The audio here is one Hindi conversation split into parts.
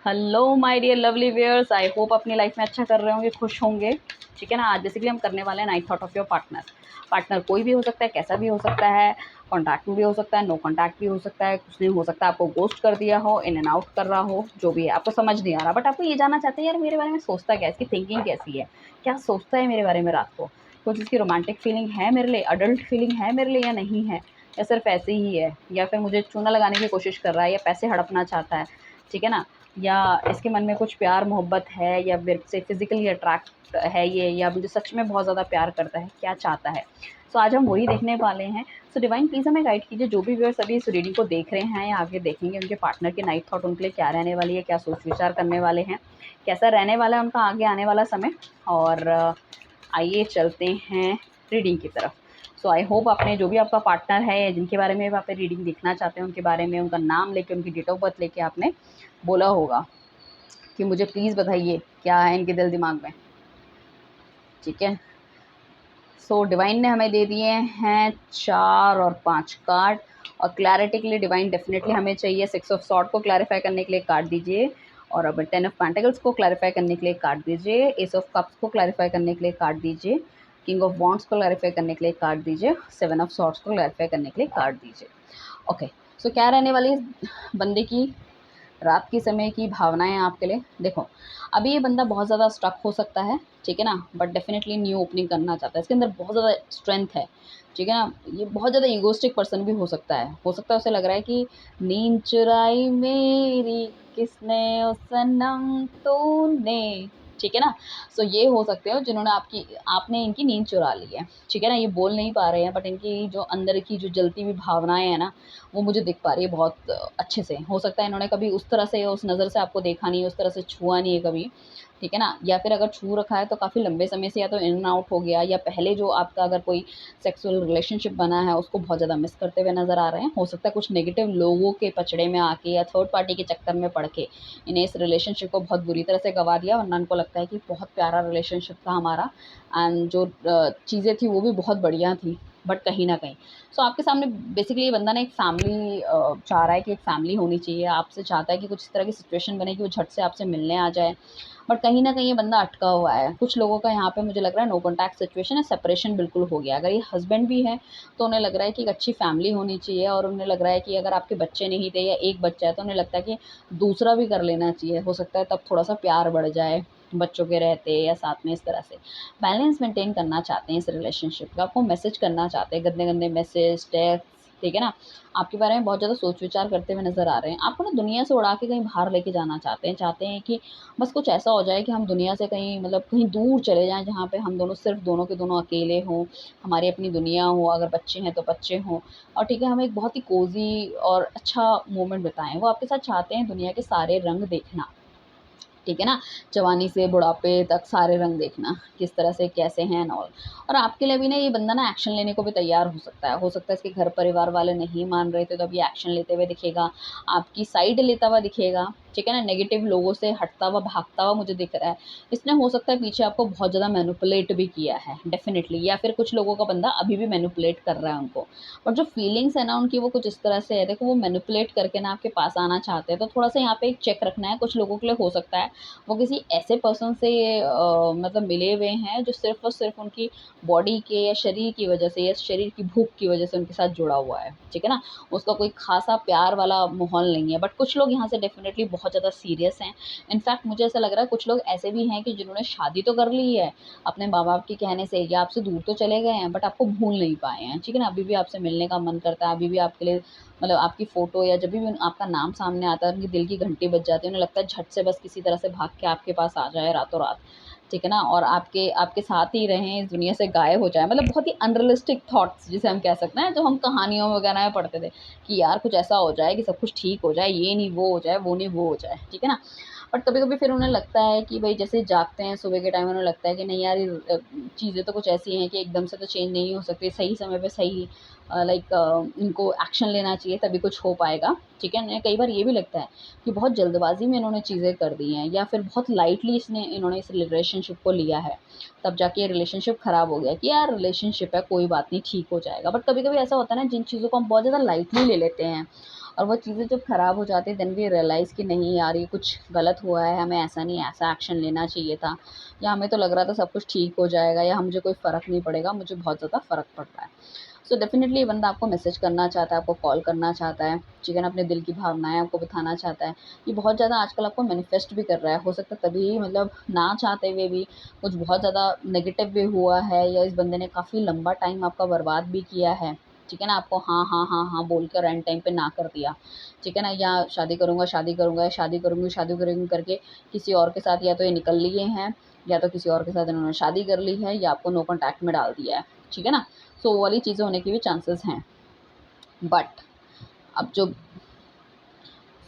Hello my dear lovely viewers, I hope अपनी लाइफ में अच्छा कर रहे होंगे, खुश होंगे। ठीक है ना। आज बेसिकली हम करने वाले हैं night thought of your partner. Partner कोई भी हो सकता है, कैसा भी हो सकता है, कॉन्टैक्ट में भी हो सकता है, नो कॉन्टैक्ट भी हो सकता है, कुछ नहीं हो सकता, आपको गोस्ट कर दिया हो, इन एंड आउट कर रहा हो, जो भी है आपको समझ नहीं आ रहा, बट आपको ये जानना चाहते हैं यार मेरे बारे में सोचता क्या है, इसकी थिंकिंग कैसी है, क्या सोचता है मेरे बारे में रात को, कुछ इसकी रोमांटिक फीलिंग है मेरे लिए, अडल्ट फीलिंग है मेरे लिए या नहीं है, या सिर्फ ऐसे ही है, या फिर मुझे चूना लगाने की कोशिश कर रहा है, या पैसे हड़पना चाहता है। ठीक है ना। या इसके मन में कुछ प्यार मोहब्बत है, या मेरे से फिजिकली अट्रैक्ट है ये, या मुझे सच में बहुत ज़्यादा प्यार करता है, क्या चाहता है। सो आज हम वही देखने वाले हैं। सो डिवाइन प्लीज़ हमें गाइड कीजिए, जो भी व्यूअर्स अभी इस रीडिंग को देख रहे हैं या आगे देखेंगे, उनके पार्टनर की नाइट थॉट उनके लिए क्या रहने वाली है, क्या सोच विचार करने वाले हैं, कैसा रहने वाला है उनका आगे आने वाला समय। और आइए चलते हैं रीडिंग की तरफ। सो आई होप आपने, जो भी आपका पार्टनर है या जिनके बारे में आप रीडिंग देखना चाहते हैं, उनके बारे में उनका नाम लेके, उनकी डेट ऑफ बर्थ लेके आपने बोला होगा कि मुझे प्लीज़ बताइए क्या है इनके दिल दिमाग में। ठीक है। सो डिवाइन ने हमें दे दिए हैं 4 और 5 कार्ड, और क्लैरिटी के लिए डिवाइन डेफिनेटली हमें चाहिए 6 ऑफ सॉर्ड को क्लैरिफाई करने के लिए कार्ड दीजिए, और अब 10 ऑफ पेंटिकल्स को क्लैरिफाई करने के लिए कार्ड दीजिए, एस ऑफ कप्स को क्लैरिफाई करने के लिए कार्ड दीजिए, किंग ऑफ वॉन्ड्स को क्लैरिफाई करने के लिए कार्ड दीजिए, 7 ऑफ सॉर्ड्स को क्लैरिफाई करने के लिए कार्ड दीजिए। ओके। सो क्या रहने वाली इस बंदे की रात के समय की भावनाएं आपके लिए। देखो, अभी ये बंदा बहुत ज़्यादा स्ट्रक हो सकता है, ठीक है ना, बट डेफिनेटली न्यू ओपनिंग करना चाहता है, इसके अंदर बहुत ज़्यादा स्ट्रेंथ है। ठीक है ना। ये बहुत ज़्यादा ईगोइस्टिक पर्सन भी हो सकता है उसे लग रहा है कि नींद चुराई मेरी किसने ओ सनम तूने। ठीक है ना। सो ये हो सकते हो जिन्होंने आपने इनकी नींद चुरा ली है। ठीक है ना। ये बोल नहीं पा रहे हैं, बट इनकी जो अंदर की जो जलती हुई भावनाएं हैं ना, वो मुझे दिख पा रही है बहुत अच्छे से। हो सकता है इन्होंने कभी उस तरह से, उस नज़र से आपको देखा नहीं है, उस तरह से छुआ नहीं है कभी। ठीक है ना। या फिर अगर छू रखा है तो काफ़ी लंबे समय से, या तो इन एंड आउट हो गया, या पहले जो आपका अगर कोई सेक्सुअल रिलेशनशिप बना है उसको बहुत ज़्यादा मिस करते हुए नज़र आ रहे हैं। हो सकता है कुछ नेगेटिव लोगों के पचड़े में आके या थर्ड पार्टी के चक्कर में पड़ के इन्हें इस रिलेशनशिप को बहुत बुरी तरह से गवा दिया, वरना इनको लगता है कि बहुत प्यारा रिलेशनशिप था हमारा, एंड जो चीज़ें थी वो भी बहुत बढ़िया थी, बट कहीं ना कहीं। सो आपके सामने बेसिकली ये बंदा ना एक फैमिली चाह रहा है, कि एक फैमिली होनी चाहिए, आपसे चाहता है कि कुछ इस तरह की सिचुएशन बने कि वो झट से आपसे मिलने आ जाए, बट कहीं न कहीं ये बंदा अटका हुआ है। कुछ लोगों का यहाँ पे मुझे लग रहा है नो कॉन्टैक्ट सिचुएशन है, सेपरेशन बिल्कुल हो गया। अगर ये हस्बैंड भी है तो उन्हें लग रहा है कि एक अच्छी फैमिली होनी चाहिए, और उन्हें लग रहा है कि अगर आपके बच्चे नहीं थे या एक बच्चा है तो उन्हें लगता है कि दूसरा भी कर लेना चाहिए। हो सकता है तब थोड़ा-सा प्यार बढ़ जाए बच्चों के रहते या साथ में, इस तरह से। बैलेंस मेंटेन करना चाहते हैं इस रिलेशनशिप का, आपको मैसेज करना चाहते हैं, गंदे-गंदे मैसेज, टेक्स्ट। ठीक है ना। आपके बारे में बहुत ज़्यादा सोच विचार करते हुए नज़र आ रहे हैं। आपको ना दुनिया से उड़ा के कहीं बाहर लेके जाना चाहते हैं कि बस कुछ ऐसा हो जाए कि हम दुनिया से कहीं, मतलब कहीं दूर चले जाएँ, जहाँ पे हम दोनों सिर्फ़ दोनों के दोनों अकेले हों, हमारी अपनी दुनिया हो, अगर बच्चे हैं तो बच्चे हों, और ठीक है, हम एक बहुत ही कोज़ी और अच्छा मोमेंट बिताएँ। वो आपके साथ चाहते हैं दुनिया के सारे रंग देखना। ठीक है ना। जवानी से बुढ़ापे तक सारे रंग देखना, किस तरह से कैसे हैं एंड ऑल। और आपके लिए भी ना ये बंदा ना एक्शन लेने को भी तैयार हो सकता है। हो सकता है इसके घर परिवार वाले नहीं मान रहे थे, तो अब ये एक्शन लेते हुए दिखेगा, आपकी साइड लेता हुआ दिखेगा। ठीक है ना। नेगेटिव लोगों से हटता हुआ, भागता हुआ मुझे दिख रहा है। इसने हो सकता है पीछे आपको बहुत ज़्यादा मैनिपुलेट भी किया है डेफ़िनिटली, या फिर कुछ लोगों का बंदा अभी भी मैनिपुलेट कर रहा है उनको। और जो फीलिंग्स है ना उनकी, वो कुछ इस तरह से है, देखो वो मैनिपुलेट करके ना आपके पास आना चाहते हैं, तो थोड़ा-सा यहाँ पे एक चेक रखना है। कुछ लोगों के लिए हो सकता है वो किसी ऐसे पर्सन से मतलब मिले हुए हैं जो सिर्फ़ और सिर्फ़ उनकी बॉडी के या शरीर की वजह से, या शरीर की भूख की वजह से उनके साथ जुड़ा हुआ है। ठीक है ना। उसका कोई ख़ासा प्यार वाला माहौल नहीं है, बट कुछ लोग यहाँ से डेफ़िनेटली बहुत ज़्यादा सीरियस हैं। इनफैक्ट मुझे ऐसा लग रहा है कुछ लोग ऐसे भी हैं कि जिन्होंने शादी तो कर ली है अपने माँ-बाप के कहने से, या आपसे दूर तो चले गए हैं, बट आपको भूल नहीं पाए हैं। ठीक है ना। अभी भी आपसे मिलने का मन करता है, अभी भी आपके लिए, मतलब आपकी फ़ोटो या जब भी आपका नाम सामने आता है, उनके दिल की घंटी बज जाती है। उन्हें लगता है झट से बस किसी तरह से भाग के आपके पास आ जाए रातों रात। ठीक है ना। और आपके आपके साथ ही रहें, इस दुनिया से गायब हो जाएँ। मतलब बहुत ही अनरियलिस्टिक थॉट्स जिसे हम कह सकते हैं, जो हम कहानियों वगैरह में पढ़ते थे कि यार कुछ ऐसा हो जाए कि सब कुछ ठीक हो जाए, ये नहीं वो हो जाए, वो नहीं वो हो जाए। ठीक है ना। बट कभी-कभी फिर उन्हें लगता है कि भई जैसे जागते हैं सुबह के टाइम, उन्हें लगता है कि नहीं यार, ये चीज़ें तो कुछ ऐसी हैं कि एकदम से तो चेंज नहीं हो सकती। सही समय पे सही इनको एक्शन लेना चाहिए, तभी कुछ हो पाएगा। ठीक है। उन्हें कई बार ये भी लगता है कि बहुत जल्दबाज़ी में इन्होंने चीज़ें कर दी हैं, या फिर बहुत लाइटली इन्होंने इस रिलेशनशिप को लिया है। तब जाके ये रिलेशनशिप ख़राब हो गया कि यार रिलेशनशिप है, कोई बात नहीं, ठीक हो जाएगा। बट कभी-कभी ऐसा होता है ना, जिन चीज़ों को हम बहुत ज़्यादा लाइटली ले लेते हैं और वो चीज़ें जब ख़राब हो जाती है देन वी रियलाइज़ कि नहीं यार ये कुछ गलत हुआ है, हमें ऐसा नहीं ऐसा एक्शन लेना चाहिए था, या हमें तो लग रहा था सब कुछ ठीक हो जाएगा या मुझे कोई फ़र्क नहीं पड़ेगा, मुझे बहुत ज़्यादा फ़र्क पड़ रहा है। सो डेफ़िनेटली ये बंदा आपको मैसेज करना चाहता है, आपको कॉल करना चाहता है, ठीक है ना? अपने दिल की भावनाएँ आपको बताना चाहता है। ये बहुत ज़्यादा आजकल आपको मैनिफेस्ट भी कर रहा है। हो सकता है तभी मतलब ना चाहते हुए भी कुछ बहुत ज़्यादा नेगेटिव भी हुआ है, या इस बंदे ने काफ़ी लंबा टाइम आपका बर्बाद भी किया है, ठीक है ना? आपको हाँ, हाँ, हाँ, हाँ बोलकर एंड टाइम पे ना कर दिया, ठीक है ना? या शादी करूँगा, शादी करूँगा, या शादी करूँगी करके किसी और के साथ या तो ये निकल लिए हैं, या तो किसी और के साथ इन्होंने शादी कर ली है, या आपको नो कॉन्टैक्ट में डाल दिया है, ठीक है ना? सो वो वाली चीज़ें होने के भी चांसेस हैं। बट अब जो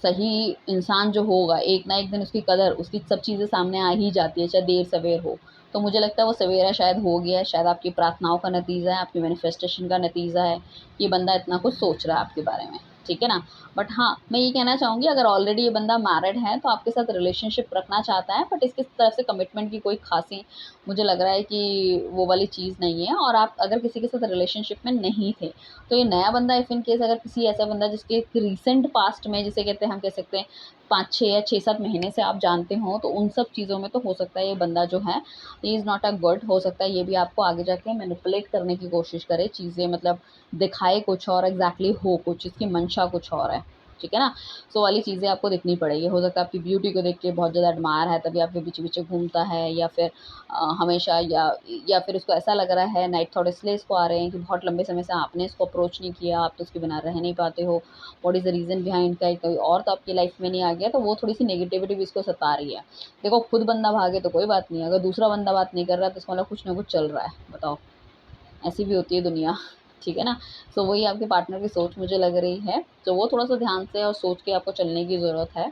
सही इंसान जो होगा, एक ना एक दिन उसकी कदर, उसकी सब चीज़ें सामने आ ही जाती है, चाहे देर-सवेर हो। तो मुझे लगता है वो सवेरा शायद हो गया है, शायद आपकी प्रार्थनाओं का नतीजा है, आपकी मैनिफेस्टेशन का नतीजा है, ये बंदा इतना कुछ सोच रहा है आपके बारे में, ठीक है ना? बट हाँ, मैं ये कहना चाहूँगी अगर ऑलरेडी ये बंदा मैरिड है तो आपके साथ रिलेशनशिप रखना चाहता है, बट इसकी तरफ से कमिटमेंट की कोई ख़ासी मुझे लग रहा है कि वो वाली चीज़ नहीं है, और आप अगर किसी के साथ रिलेशनशिप में नहीं थे, तो ये नया बंदा इफ़ इन केस अगर किसी ऐसा बंदा जिसके रीसेंट पास्ट में जिसे कहते हैं हम कह सकते हैं 5-6 या 6-7 महीने से आप जानते हो, तो उन सब चीज़ों में तो हो सकता है ये बंदा जो है he is not a good, हो सकता है ये भी आपको आगे जाके मैनिपुलेट करने की कोशिश करे, चीज़ें मतलब दिखाए कुछ और एग्ज़ैक्टली हो कुछ, इसकी मंशा कुछ और है, ठीक है ना? सो वाली चीज़ें आपको दिखनी पड़ेगी। हो सकता है आपकी ब्यूटी को देख के बहुत ज़्यादा एडमायर है तभी आपके पीछे-पीछे घूमता है, या फिर हमेशा या फिर उसको ऐसा लग रहा है नाइट थॉट इसलिए इसको आ रहे हैं कि बहुत लंबे समय से आपने इसको अप्रोच नहीं किया, आप तो उसके बिना रह नहीं पाते हो। What is the reason behind का कोई और तो आपकी लाइफ़ में नहीं आ गया, तो वो थोड़ी-सी नेगेटिविटी भी इसको सता रही है। देखो खुद बंदा भागे तो कोई बात नहीं है, अगर दूसरा बंदा बात नहीं कर रहा है तो इसका मतलब कुछ ना कुछ चल रहा है, बताओ। ऐसी भी होती है दुनिया, ठीक है ना? सो वही आपके पार्टनर की सोच मुझे लग रही है, तो वो थोड़ा-सा ध्यान से और सोच के आपको चलने की ज़रूरत है,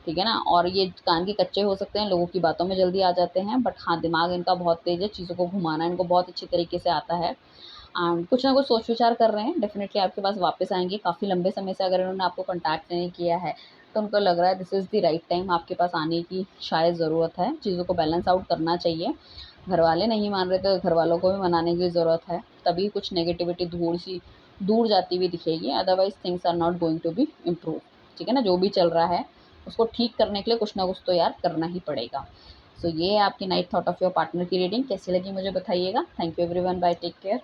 ठीक है ना? और ये कान के कच्चे हो सकते हैं, लोगों की बातों में जल्दी आ जाते हैं, बट हाँ, दिमाग इनका बहुत तेज़ है, चीज़ों को घुमाना इनको बहुत अच्छी तरीके से आता है, एंड कुछ ना कुछ सोच-विचार कर रहे हैं, डेफ़िनिटली आपके पास वापस आएँगे। काफ़ी लंबे समय से अगर इन्होंने आपको कॉन्टैक्ट नहीं किया है, तो उनको लग रहा है this is the right time आपके पास आने की शायद ज़रूरत है, चीज़ों को बैलेंस आउट करना चाहिए। घरवाले नहीं मान रहे तो घरवालों को भी मनाने की ज़रूरत है, तभी कुछ नेगेटिविटी थोड़ी-सी दूर जाती हुई दिखेगी, otherwise things are not going to be improve, ठीक है ना? जो भी चल रहा है, उसको ठीक करने के लिए कुछ ना कुछ तो यार करना ही पड़ेगा। सो ये है आपकी night thought of your partner की रीडिंग, कैसी लगी मुझे बताइएगा। Thank you everyone, bye, take care.